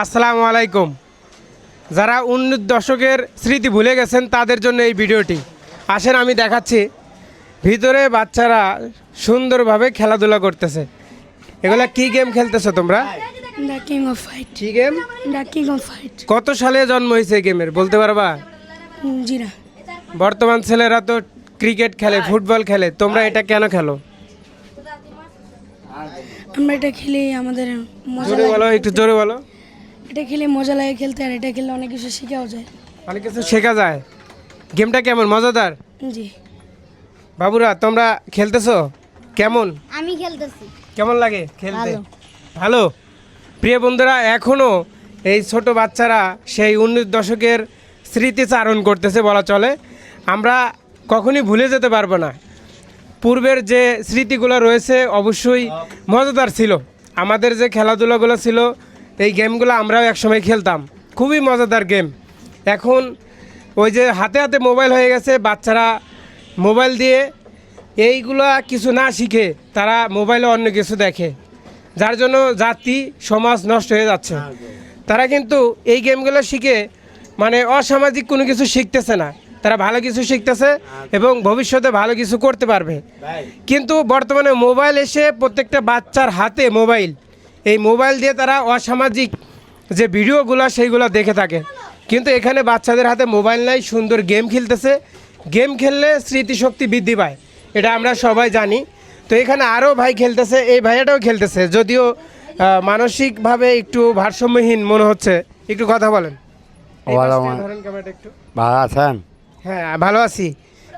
আসসালামু আলাইকুম। যারা 19 দশকের স্মৃতি ভুলে গেছেন তাদের জন্য এই ভিডিওটি। আসেন আমি দেখাচ্ছি, ভিতরে বাচ্চারা সুন্দরভাবে খেলাধুলা করতেছে। এগুলা কি গেম খেলতেছো তোমরা? The king of fight. কি game? The king of fight. কত সালে জন্ম হয়েছে এই গেমের বলতে পারবা? জি না, বর্তমান ছেলেরা তো ক্রিকেট খেলে, ফুটবল খেলে, তোমরা এটা কেন খেলো? আমরা এটা খেলে আমাদের মজা জোরে বলো, লাগে। একটু জোরে বলো। এটা খেলে মজা লাগে খেলতে, আর এটা খেলে অনেক কিছু শেখাও যায়। অনেক কিছু শেখা যায়। গেমটা কেমন, মজাদার? জি, বাবুরা তোমরা খেলতেছো কেমন? আমি খেলতেছি। কেমন লাগে খেলতে? ভালো। ভালো। প্রিয় বন্ধুরা, এখনও এই ছোট বাচ্চারা সেই 19 দশকের স্মৃতিচারণ করতেছে বলা চলে। আমরা কখনই ভুলে যেতে পারবো না। পূর্বের যে স্মৃতিগুলো রয়েছে অবশ্যই মজাদার ছিল। আমাদের যে খেলাধুলাগুলো ছিল, এই গেমগুলো আমরাও একসময় খেলতাম, খুবই মজাদার গেম। এখন ওই যে হাতে হাতে মোবাইল হয়ে গেছে, বাচ্চারা মোবাইল দিয়ে এইগুলা কিছু না শিখে তারা মোবাইলে অন্য কিছু দেখে, যার জন্য জাতি সমাজ নষ্ট হয়ে যাচ্ছে। তারা কিন্তু এই গেমগুলো শিখে মানে অসামাজিক কোনো কিছু শিখতেছে না, তারা ভালো কিছু শিখতেছে এবং ভবিষ্যতে ভালো কিছু করতে পারবে। কিন্তু বর্তমানে মোবাইল এসে প্রত্যেকটা বাচ্চার হাতে মোবাইল, এই মোবাইল দিয়ে তারা অসামাজিক যে ভিডিওগুলো সেইগুলো দেখে থাকে। কিন্তু এখানে বাচ্চাদের হাতে মোবাইল নাই, সুন্দর গেম খেলতেছে। গেম খেললে স্মৃতিশক্তি বৃদ্ধি পায়, এটা আমরা সবাই জানি। তো এখানে আরও ভাই খেলতেছে, এই ভাইয়াটাও খেলতেছে, যদিও মানসিকভাবে একটু ভারসাম্যহীন মনে হচ্ছে। একটু কথা বলেন। এই পাশ থেকে ধরেন ক্যামেরাটা একটু। ভালো আছেন? হ্যাঁ ভালো আছি।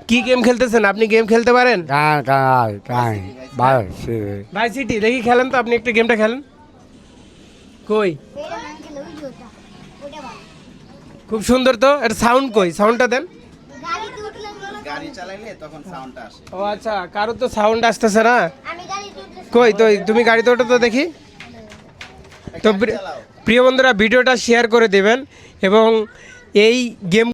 কি গেম খেলতেছেন আপনি? গেম খেলতে পারেন? ভালো ভাই সিটি দেখি খেলেন তো, আপনি একটু গেমটা খেলেন। কই, খুব সুন্দর তো। এটা সাউন্ড কই, সাউন্ডটা দেন। গাড়ি চালাইলে তখন সাউন্ডটা আসে। ও আচ্ছা, কারো তো সাউন্ড আসতেছে না। আমি গাড়িতে উঠতেছি। কই তো তুমি গাড়িতে ওঠো তো দেখি। তো প্রিয় বন্ধুরা, ভিডিওটা শেয়ার করে দেবেন এবং এই গেম